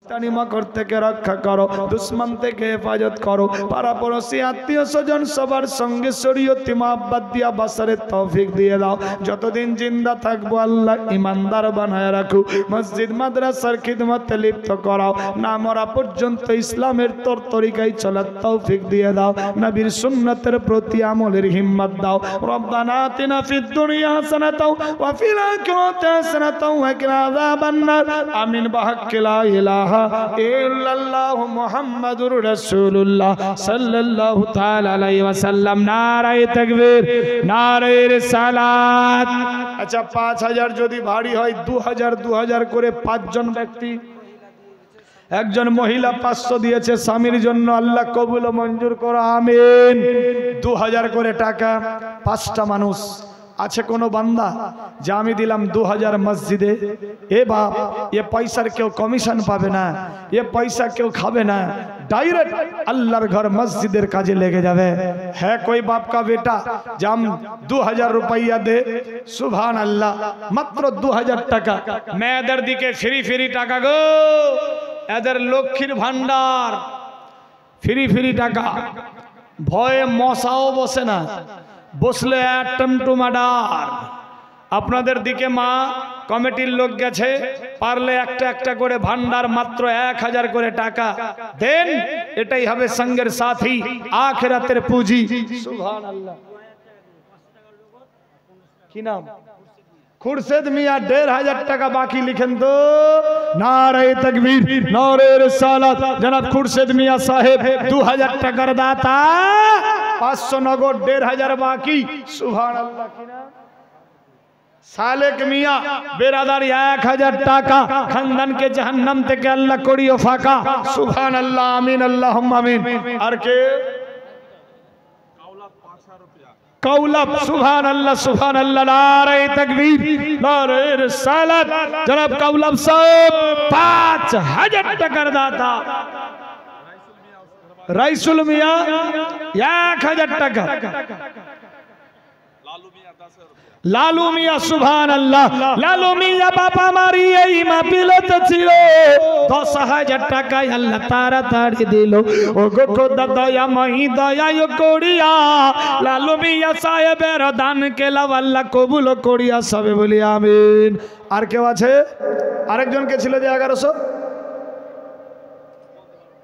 মকর থেকে রক্ষা করো, দুশ্মন থেকে হেফাজত করো, পাড়া পড়োশি আত্মীয় স্বজন সবার সঙ্গে শরীয়তি মহব্বত দিয়া বাসারের তৌফিক দিয়ে দাও। যতদিন জিন্দা থাকবো আল্লাহ ইমানদার বানায় রাখো, মসজিদ মাদ্রাসার খিদমতে লিপ্ত করাও, না মরা পর্যন্ত ইসলামের তর তরিকায় চলার তৌফিক দিয়ে দাও, নবীর সুন্নতের প্রতি আমলের হিম্মত দাও। রব্বানা আতিনা ফিদ দুনিয়া হাসানাতাও ওয়া ফিল আখিরাতি হাসানাতাও ওয়া কিনা আযাবান নার। আমিন বিহাক্কি লা ইলাহা ইল্লাল্লাহু মুহাম্মাদুর রাসূলুল্লাহ সাল্লাল্লাহু তাআলা আলাইহি ওয়াসাল্লাম। নারায়ে তাকবীর, নারায়ে রিসালাত। আচ্ছা 5000 যদি ভারী হয় 2000 করে 5 জন ব্যক্তি, একজন মহিলা 500 দিয়েছে স্বামীর জন্য, আল্লাহ কবুল ও মঞ্জুর করো আমিন। 2000 করে টাকা, 5টা মানুষ আছে। কোনো বান্দা যে আমি দিলাম 2000 মসজিদে, এ বাপ এ পয়সার কেউ কমিশন পাবে না, এ পয়সা কেউ খাবে না, ডাইরেক্ট আল্লাহর ঘর মসজিদের কাজে লেগে যাবে। হ্যাঁ कोई बाप का बेटा যে 2000 रुपया दे, সুবহান আল্লাহ, মাত্র 2000 টাকা। মেয়েদের দিকে ফ্রি টাকা গো, এদের লক্ষ্মীর ভান্ডার, ফ্রি টাকা। ভয়ে মশাও বসে না, বসলে টমটমাডার। আপনাদের দিকে মা কমিটির লোক গেছে, পারলে একটা করে ভান্ডার, মাত্র 1000 করে টাকা দেন, এটাই হবে সঙ্গের সাথী, আখিরাতের পুঁজি। সুবহানাল্লাহ। কি নাম? খুরশেদ মিয়া 1500 টাকা বাকি লিখেন তো। নারায়ে তাকবীর, নারায়ে রিসালাত। জনাব খুরশেদ মিয়া সাহেব 2000 টাকার দাতা, 500 নগদ, 1500 বাকি। সুবহানাল্লাহ। কি নাম? সালেক মিয়া বেরাদারি 1000 টাকা, খানদানকে জাহান্নাম থেকে আল্লাহ করিও ফাঁকা। সুবহানাল্লাহ, আমিন, আল্লাহুম্মা আমিন। আর কে? কৌলব, সুবহানাল্লাহ, সুবহানাল্লাহ, নারায়ে তাকবীর, নারায়ে রিসালাত। জনাব কৌলব সাহেব 5000 টাকার দাতা। রাইসুল মিয়া 1000 টাকা। লালু মিয়া, সুবহানাল্লাহ, লালু মিয়া বাবা মারি এই মাহফিলতে ছিল, 10000 টাকায় আল্লাহ তাড়াতাড়ি দিল। ও গো খোদা দয়াময়ী দয়া করিয়া লালু মিয়া সাহেবের দান কেলাম আল্লাহ কবুল করিয়া, সবে বলি আমিন। আর কেউ আছে? আরেকজন কে ছিল যে 1100?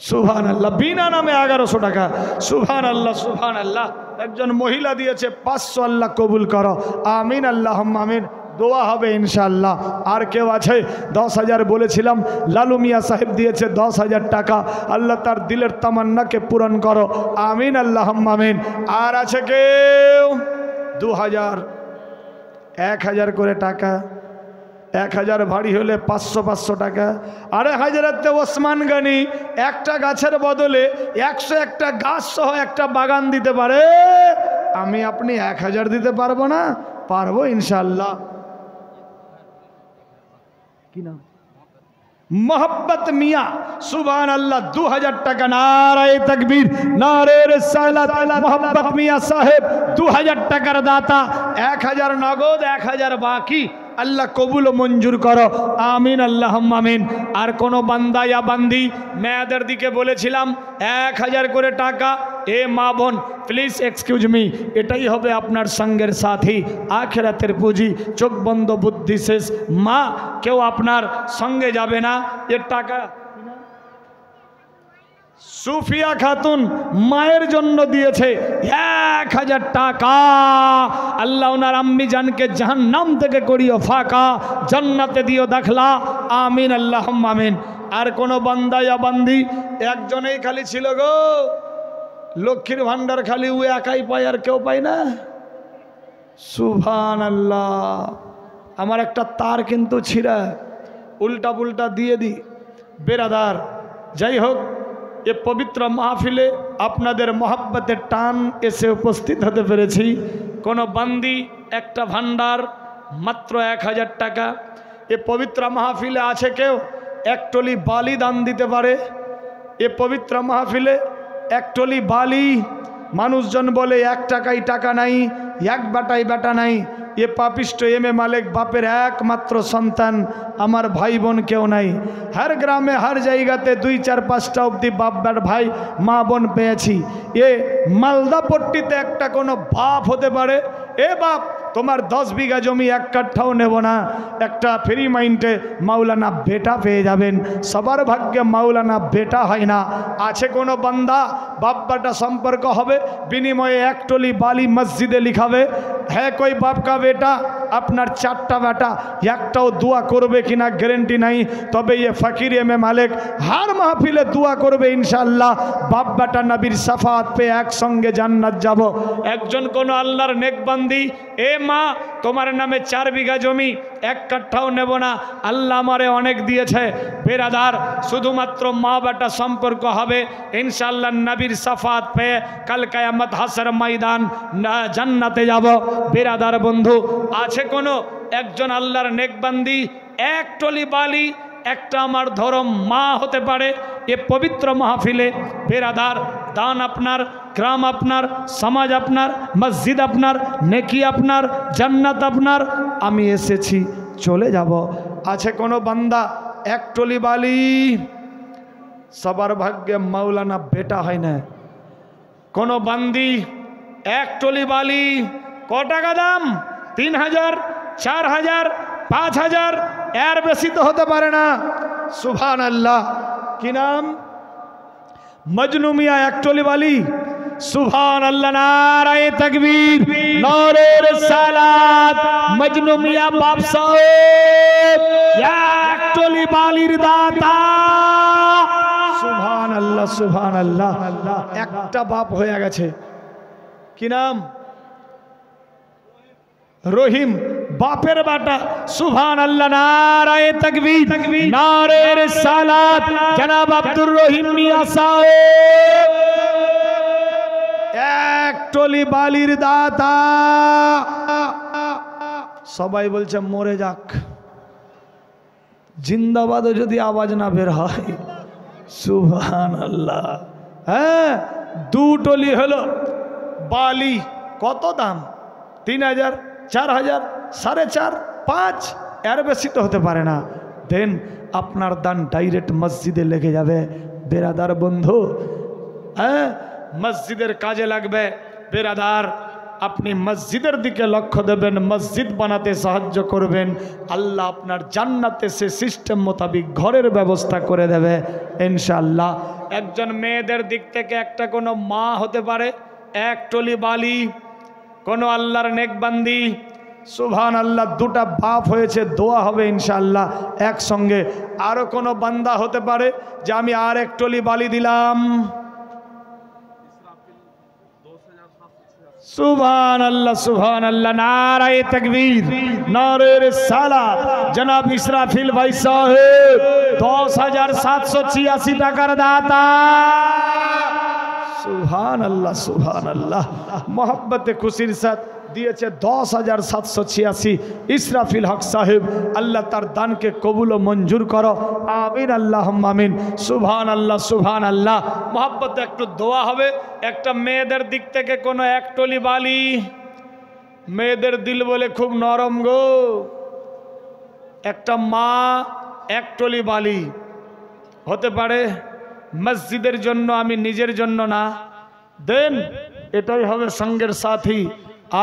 সুবহানাল্লাহ, বিনা নামে 1100 টাকা। সুবহানাল্লাহ, সুবহানাল্লাহ। একজন মহিলা দিয়েছে 500, আল্লাহ কবুল করো আমিন, আল্লাহুম্মা আমিন। দোয়া হবে ইনশাআল্লাহ। আর কেউ আছে? 10000 বলেছিলাম, লালু মিয়া সাহেব দিয়েছে 10000 টাকা, আল্লাহ তার দিলের তামান্নাকে পূরণ করো আমিন, আল্লাহুম্মা আমিন। আর আছে কেউ? 2000, 1000 করে টাকা, 1000 ভারী হলে 500 টাকা। আরে হাজরাতে ওসমান গনি একটা গাছের বদলে 101টা গাছ সহ একটা বাগান দিতে পারে। আমি আপনি 1000 দিতে পারবো না? পারবো ইনশাআল্লাহ। কি নাম? মোহাম্মদ মিয়া, সুবহানাল্লাহ, 2000 টাকা। নারায়ে তাকবীর, নারায়ে রিসালাত। মোহাম্মদ মিয়া সাহেব 2000 টাকার দাতা, 1000 নগদ, 1000 বাকি, আল্লাহ কবুল ও মঞ্জুর করো আমিন, আল্লাহুম্মা আমিন। আর কোন বান্দা ইয়া বান্দি, মেয়েদের দিকে বলেছিলাম 1000 করে টাকা। এ মা বোন প্লিজ এক্সকিউজ মি, এটাই হবে আপনার সঙ্গের সাথী, আখিরাতের পুঁজি। চোখ বন্ধ, বুদ্ধি শেষ। মা কেউ আপনার সঙ্গে যাবে না, এর টাকা। সুফিয়া খাতুন মায়ের জন্য দিয়েছে 1000 টাকা। আল্লাহ ওনার আম্মি জানকে জাহান্নাম থেকে করিও ফাঁকা, জান্নাতে দিও দাখলা আমিন, আল্লাহুম্মা আমিন। আর কোন বান্দা ইয়া বান্দি, একজনেই খালি ছিল গো, লক্ষ্মীর ভান্ডার খালি ও একাই পায়, আর কেউ পায় না। সুবহানাল্লাহ। আমার একটা তার কিন্তু ছিঁড়া, উল্টা পুল্টা দিয়ে দি বেরাদার। যাই হোক, এ পবিত্র মাহফিলে আপনাদের মহব্বতের টান এসে উপস্থিত হতে পেরেছি। কোনো বান্দি একটা ভান্ডার, মাত্র 1000 টাকা। এ পবিত্র মাহফিলে আছে কেউ 1 টলি বালি দান দিতে পারে? এ পবিত্র মাহফিলে 1 টলি বালি মানুষজন বলে 1 টাকায় টাকা নাই, 1 বাটায় বাটা নাই। এ পাপিষ্ট এম এ মালিক বাপের একমাত্র সন্তান, আমার ভাই বোন কেউ নাই। হর গ্রামে হর জায়গাতে 2, 4, 5টা অবধি বাপ ভাই মা বোন পেয়েছি। এ মালদা পট্টিতে একটা কোনো বাপ হতে পারে, এ বাপ তোমার 10 বিঘা জমি 1 কাঠাও নেব না, একটা ফ্রি মাইন্ডে মাওলানা বেটা পেয়ে যাবেন। সবার ভাগ্যে মাওলানা বেটা হয় না। আছে কোনো বান্দা বাপ বেটা সম্পর্ক হবে, বিনিময়ে 1 টলি বালি মসজিদে লিখাবে? হ্যাঁ, কই বাপ কা বেটা আপনার 4টা বেটা, একটাও দোয়া করবে কিনা গ্যারেন্টি নাই। তবে ये ফকির এম এ মালিক হার মাহফিলে দোয়া করবে ইনশাআল্লাহ, বাপ বেটা নবীর শাফাত पे একসঙ্গে জান্নাত যাব। একজন কোন আল্লাহর নেক বান্দি, এ মা তোমার নামে 4 বিঘা জমি 1 কাঠাও নেব না, আল্লাহ আমারে অনেক দিয়েছে। বেরাদার শুধুমাত্র মা বেটা সম্পর্ক হবে ইনশাআল্লাহ, নবীর শাফাত पे কাল কিয়ামত হাসর ময়দান জান্নাতে যাব। বেরাদার বন্ধু, আছে কোনো একজন আল্লাহর নেক বান্দি 1 টলি বালি একটা আমার ধরম মা হতে পারে এ পবিত্র মাহফিলে? বেরাদার, দান আপনার, গ্রাম আপনার, সমাজ আপনার, মসজিদ আপনার, নেকি আপনার, জান্নাত আপনার। আমি এসেছি, চলে যাব। আছে কোনো বান্দা 1 টলি বালি? সবার ভাগ্যে মাওলানা বেটা হয় না। কোনো বান্দি 1 টলি বালি ক টাকা দাম? 3000, 4000, 5000, এর বেশি তো হতে পারে না। সুবহানাল্লাহ। কি নাম? মজনু মিয়া 1 টলি বালি। সুবহানাল্লাহ, নারায়ে তাকবীর, নারে রিসালাত। মজনু মিয়া বাপ সাহেব 1 টলি বালির দাতা। সুবহানাল্লাহ, সুবহানাল্লাহ। একটা বাপ হয়ে গেছে। কি নাম? রহিম, বাপের বাটা। সুবহানাল্লাহ, নারায়ে তাকবীর, নারে রিসালাত। জনাব আব্দুর রহিম মিয়া সাহেব 1 টলি বালির দাতা। সবাই বলছে মরে যাক, জিন্দাবাদও যদি আওয়াজ না বের হয়। সুবহানাল্লাহ। হ্যাঁ, 2 টলি হলো বালি। কত দাম? 3000, 4000, 4.5, 5, এর বেশি তো হতে পারে না। দেন আপনার দান ডাইরেক্ট মসজিদে লেগে যাবে। বেরাদার বন্ধু, হ্যাঁ, মসজিদের কাজে লাগবে। বেরাদার, আপনি মসজিদের দিকে লক্ষ্য দেবেন, মসজিদ বানাতে সাহায্য করবেন, আল্লাহ আপনার জান্নাতে সে সিস্টেম মোতাবিক ঘরের ব্যবস্থা করে দেবে ইনশাআল্লাহ। একজন মেয়েদের দিক থেকে একটা কোনো মা হতে পারে 1 টলি বালি। কোনো আল্লাহর নেক বান্দি, সুবহানাল্লাহ, 2টা বাপ হয়েছে, দোয়া হবে ইনশাআল্লাহ একসঙ্গে। আরো কোনো বান্দা হতে পারে যে আমি আর 1 টলি বালি দিলাম। সুবহানাল্লাহ, সুবহানাল্লাহ, নারায়ে তাকবীর, নারে রিসালাত। জনাব ইসরাফিল ভাই সাহেব 10786 টাকার দাতা। সুবহানাল্লাহ, সুবহানাল্লাহ। মোহাব্বতে খুশির সাথ দিয়েছে 10786 ইসরাফিল হক সাহেব। আল্লাহ তার দানকে কবুল ও মঞ্জুর করো, আমিন, আল্লাহুম্মা আমিন। সুবহানাল্লাহ, সুবহানাল্লাহ। মোহাব্বতে একটু দোয়া হবে। একটা মেয়েদের দিক থেকে কোনো 1 টলি বালি। মেয়েদের দিল বলে খুব নরম গো। একটা মা 1 টলি বালি হতে পারে মসজিদের জন্য, আমি নিজের জন্য না। দেন এটাই হবে সঙ্গের সাথী,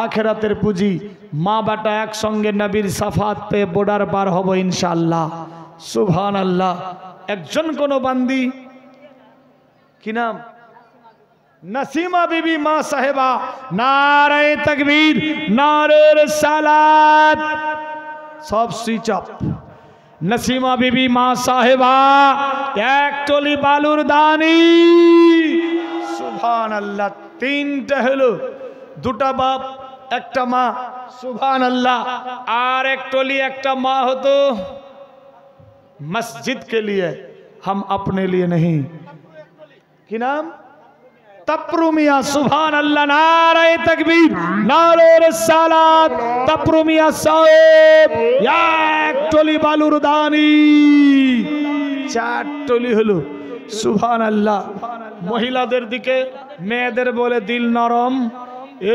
আখেরাতের পুঁজি। মা বেটা একসঙ্গে নবীর শাফাত पे বর্ডার পার হব ইনশাআল্লাহ। সুবহানাল্লাহ। একজন কোন বান্দি, কি নাম? नसीमा बीबी माँ साहेबा, नारे तकबीर, नारे रिसालत। सब स्विच अप। नसीमा बीबी माँ साहेबा 1 टोली बालुर दानी। सुभान अल्लाह। 3টা হলো, 2টা বাপ 1টা মা। সুবহান আল্লাহ। আর 1 टोली 1টা মা হতো मस्जिद के लिए, हम अपने लिए नहीं। কি নাম? तपरू मियाँ। सुभान अल्लाह, नारे तकबीर, नारे रिसालत। तपरू मियाँ साहेब 1 टोली बालुर दानी। 4 टोली हलो। सुभान अल्लाह। মহিলাদের দিকে মেয়েদের বলে দিল নরম।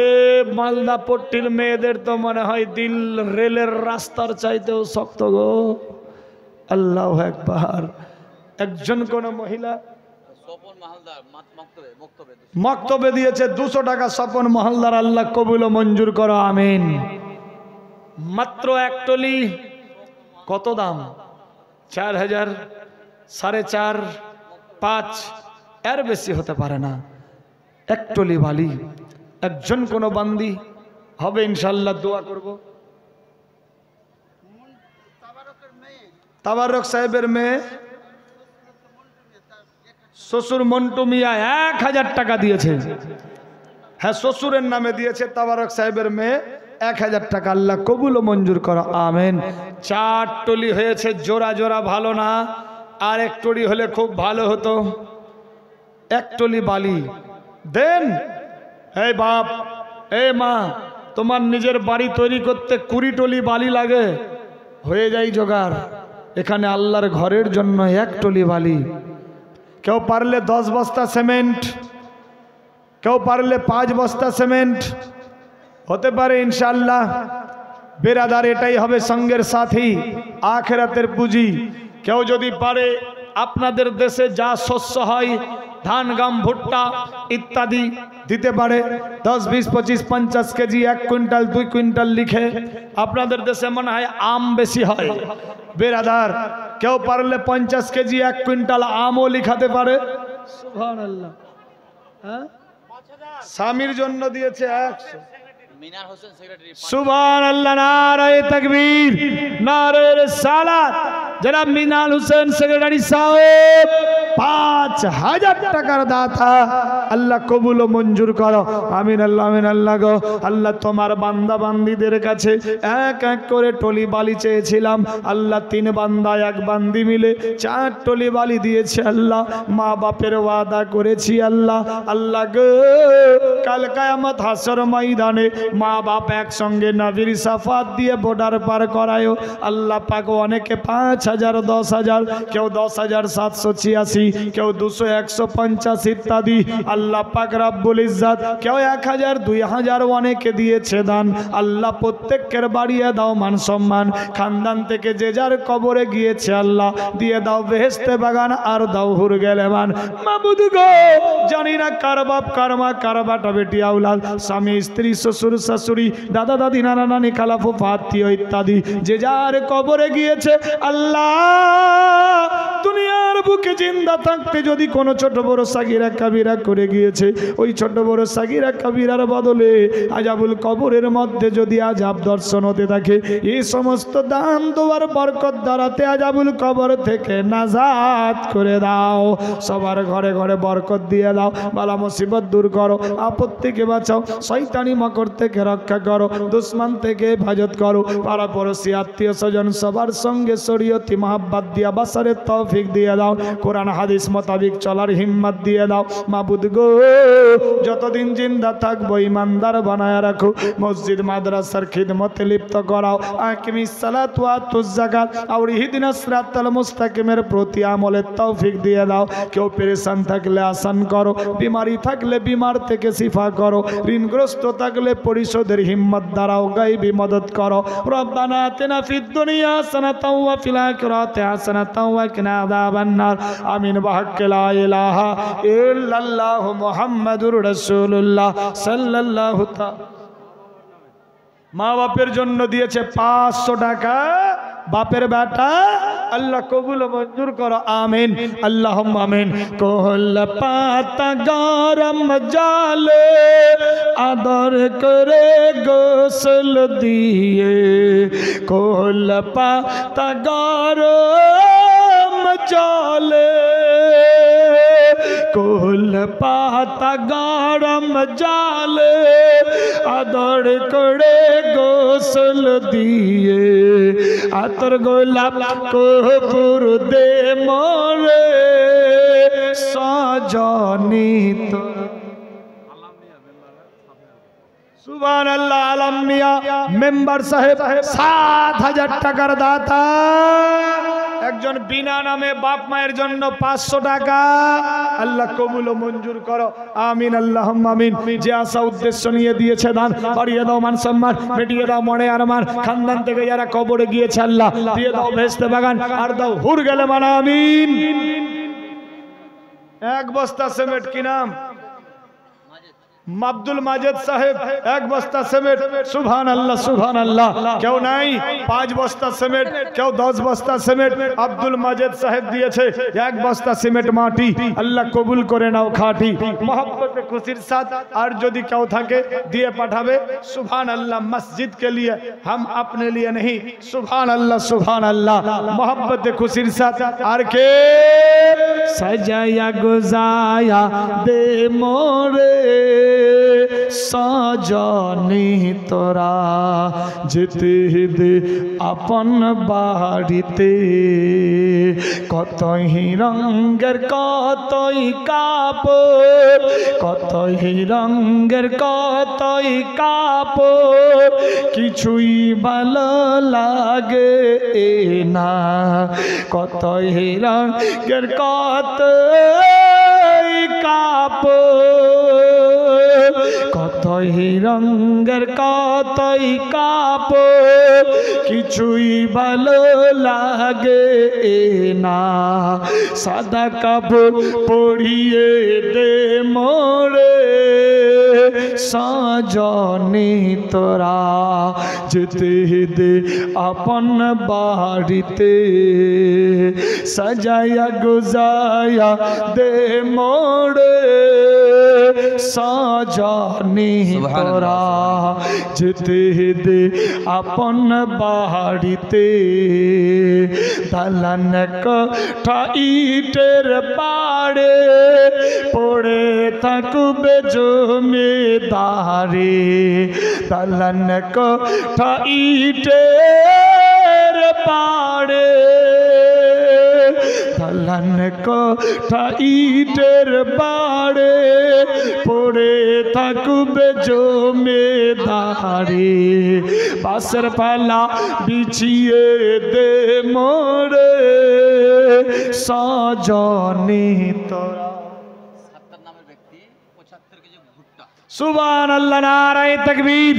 এ মালদা পট্টির মেয়েদের তো মনে হয় দিল রেলের রাস্তার চাইতেও শক্ত গো। আল্লাহু আকবার। একজন কোন মহিলা মক্তবে দিয়েছে 200 টাকা। স্বপন মহলদার আল্লাহ কবুল ও মঞ্জুর করো, আমিন। মাত্র এক টলি কত দাম? 4000, 4.5, 5, এর বেশি হতে পারে না। এক টলি বালি। একজন কোন বান্দি হবে ইনশাআল্লাহ, দোয়া করব। তাবারক সাহেবের মেয়ে শ্বশুর মন্টু মিয়া 1000 টাকা দিয়েছে। হ্যাঁ, শ্বশুরের নামে দিয়েছে। তাবারক সাহেবের মেয়ে 1000 টাকা। আল্লাহ কবুল ও মঞ্জুর করো, আমিন। 4 টলি হয়েছে। জোড়া জোড়া ভালো না, আর এক টলি হলে খুব ভালো হতো। এক টলি বালি দেন। এই বাপ, এই মা, তোমার নিজের বাড়ি তৈরি করতে 20 টলি বালি লাগে, হয়ে যায় জোগাড়। এখানে আল্লাহর ঘরের জন্য এক টলি বালি। কেউ পারলে 10 বস্তা সিমেন্ট, কেউ পারলে 5 বস্তা সিমেন্ট হতে পারে ইনশাআল্লাহ। বেরাদার, এটাই হবে সঙ্গের সাথী, আখিরাতের পুঁজি। কেউ যদি পারে, আপনাদের দেশে যা শস্য হয়, ধান, গম, ভুট্টা ইত্যাদি দিতে পারে, 10, 20, 25, 50 কেজি, 1 কুইন্টাল, 2 কুইন্টাল লিখে। আপনাদের দেশে মনে হয় আম বেশি হয়। বেরাদার, কেউ পারলে 50 কেজি, 1 কুইন্টাল আমও লিখাতে পারে। সুবহানাল্লাহ। হ্যাঁ, স্বামীর জন্য দিয়েছে 100। সুবহানাল্লাহ, নারায়ে তাকবীর, নারায়ে রিসালাত। জনাব মিনাল হোসেন সেক্রেটারি সাহেব 5000 টাকার দাতা। আল্লাহ কবুল ও মঞ্জুর করো, আমিন। আল্লাহ, আমিন। আল্লাহ গো, আল্লাহ তোমার বান্দা বান্দীদের কাছে এক এক করে টলি বালি চেয়েছিলাম। আল্লাহ 3 বান্দা 1 বান্দি মিলে 4 টলি বালি দিয়েছে। আল্লাহ মা বাপের ওয়াদা করেছি আল্লাহ, আল্লাহ গো, কাল কিয়ামত হাসর ময়দানে মা বাপ একসঙ্গে নবীর সাফাত দিয়ে বর্ডার পার করায়ও। আল্লাহ পাক অনেকে 5000, 10000, কেউ 10786, কেউ 200, 150 ইত্যাদি। আল্লাহ পাক রব্বুল ইজ্জত কেউ 1000, 2000 অনেকে দিয়েছে দান। আল্লাহ প্রত্যেকের বাড়িয়ে দাও মান সম্মান। খানদান থেকে যে যার কবরে গিয়েছে আল্লাহ দিয়ে দাও বেহেশতে বাগান, আর দাও হুর গেলে মান। মাবুদ গো, জানি না কার বাপ কার মা কার বাটা বেটি আউলাদ, স্বামী স্ত্রী শ্বশুর শাশুড়ি দাদা দাদি নানা নানি খালা ফুফা আত্মীয় ইত্যাদি যে যার কবরে গিয়েছে আল্লাহ, দুনিয়ার বুকে জিন্দা থাকতে যদি কোনো ছোট বড় সাগিরা কাবিরা করে গিয়েছে, ওই ছোট বড় সাগিরা কাবিরার বদলে আজাবুল কবরের মধ্যে যদি আজাব দর্শন হতে থাকে, এই সমস্ত দান দোয়ার বরকত দ্বারাতে আজাবুল কবর থেকে নাজাত করে দাও। সবার ঘরে ঘরে বরকত দিয়ে দাও। বালা মুসিবত দূর করো, আপত্তিকে বাঁচাও, শয়তানি মকর থেকে রক্ষা করো, দুশ্মন থেকে হেফাজত করো। পাড়া পড়োশি আত্মীয় স্বজন সবার সঙ্গে শরীয়তি মহাব্বত দিয়া বাসারের তৌফিক দিয়ে দাও। কোরআন হাদিস মোতাবিক চলার হিম্মত দিয়ে দাও। মাবুদ গো, যতদিন জিন্দা থাকবো ইমানদার বানায় রাখো। মসজিদ মাদ্রাসার খিদমতে লিপ্ত করাও। আকিমিস সালাত ওয়া আতুজ যাকাত আর ইহদিনাস সিরাতাল মুস্তাকিমের প্রতি আমলের তৌফিক দিয়ে দাও। কেউ পেরেশান থাকলে আসান করো, বিমারি থাকলে বিমার থেকে শিফা করো, ঋণগ্রস্ত থাকলে পরিশোধের হিম্মত দাঁড়াও, গায়বী মদত করো। রব্বানা আতিনা ফিদ দুনিয়া হাসানাতাও ওয়া ফিল আখিরাতি হাসানাতাও ওয়া কিনা আযাবান নার। আমিন। বিহাক্কি লা ইলাহা ইল্লাল্লাহ মুহাম্মাদুর রাসূলুল্লাহ সাল্লাল্লাহু তাআলা। মা বাপের জন্য দিয়েছে 500 টাকা। বাপের বেটা, আল্লাহ কবুল মঞ্জুর করো, আমিন। আল্লাহুম্মা আমিন। কোল পাতা গরম জালে আদর করে গোসল দিয়ে, কোল পাতা গরম জালে, কোল পাতা গরম জালে আদর করে গোসল দিয়ে, আতর গোলাপ কপুর দে মোরে সজনি তো। সুবহানাল্লাহ। আলম মিয়া মেম্বার সাহেব 7000 টাকার দাতা। একজন বিনা নামে বাপ মায়ের জন্য 500 টাকা আল্লাহ কবুল ও মঞ্জুর করো আমিন আল্লাহুম্মা আমিন। যে আশা উদ্দেশ্য নিয়ে দিয়েছে দান বাড়িয়ে দাও, মান সম্মান মিটিয়ে দাও, মনে আরমান খানদান থেকে যারা কবরে গিয়েছে আল্লাহ দিয়ে দাও ভেস্তে বাগান আর দাও হুর গেলে মানা আমিন। এক বস্তা সিমেন্ট কি নাম? আব্দুল মাজেদ সাহেব, এক বস্তা সিমেন্ট। সুবহানাল্লাহ সুবহানাল্লাহ। কেউ নাই 5 বস্তা সিমেন্ট, কেউ 10 বস্তা সিমেন্ট আব্দুল মাজেদ সাহেব দিয়েছে। এক বস্তা সিমেন্ট মাটি আল্লাহ কবুল করে নাও খাঁটি मोहब्बत खुशिर साथ। और यदि केउ থাকে দিয়ে পাঠাবে সুবহানাল্লাহ। मस्जिद के लिए हम अपने लिए नहीं, सुबहानअल्लाह सुबहानअल्लाह। मोहब्बत खुशिर साथ और के सजाया गुजाया दे मोरे सजनी तोरा जेते दे अपन बाड़ीते कतई रंगेर कतई कापड़ कतई रंगेर कतई कापड़ किछुई भालो लागे ना कतई रंगेर कतई कापड़ कतई रंगेर कतई कापड़ किछुई भालो लागे ना सादा कापड़ पड़िए दे मोरे सजनी तोरा जेते दे अपन बाड़ीते सजाया गुजाया दे मोरे सजनी तोरा जेते दे अपन बाड़ीते दालान कोठा इटेर पाड़े पड़े थाकबे जमीदारी दालान कोठा इटेर पाड़े दालान कोठा इटेर पाड़े पड़े थाकबे जमीदारी बासर पाला बिछिए दे मोरे सजनी तोरा। सुबहानअल्लाह नारे तकबीर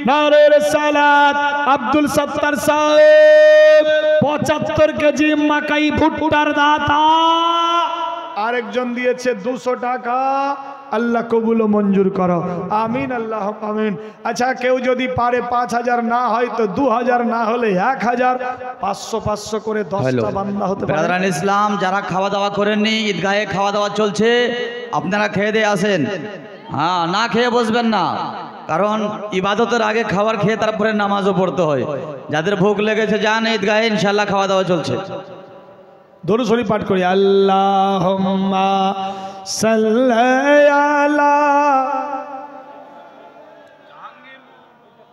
नारे रिसालत। अब्दुल सत्तर साहेब 75 केजी मकई भुट्टार दाता। আরেকজন দিয়েছে 200 টাকা আল্লাহ কবুল ও মঞ্জুর করো আমিন আল্লাহুম্মা আমিন। আচ্ছা কেউ যদি পারে 5000 না হয় তো 2000 না হলে 1000 500 500 করে 10টা বান্দা হতে পারে। ব্রাদারান ইসলাম যারা খাওয়া দাওয়া করেননি ঈদগাহে খাওয়া দাওয়া চলছে আপনারা খেয়ে দিয়ে আসেন। হ্যাঁ না খেয়ে বসবেন না, কারণ ইবাদতের আগে খাবার খেয়ে তারপরে নামাজও পড়তে হয়। যাদের ভোগ লেগেছে যান ঈদগাহে, ইনশাআল্লাহ খাওয়া দাওয়া চলছে। দরুদ শরীফ পাঠ করি। আল্লাহুম্মা সাল্লি আলা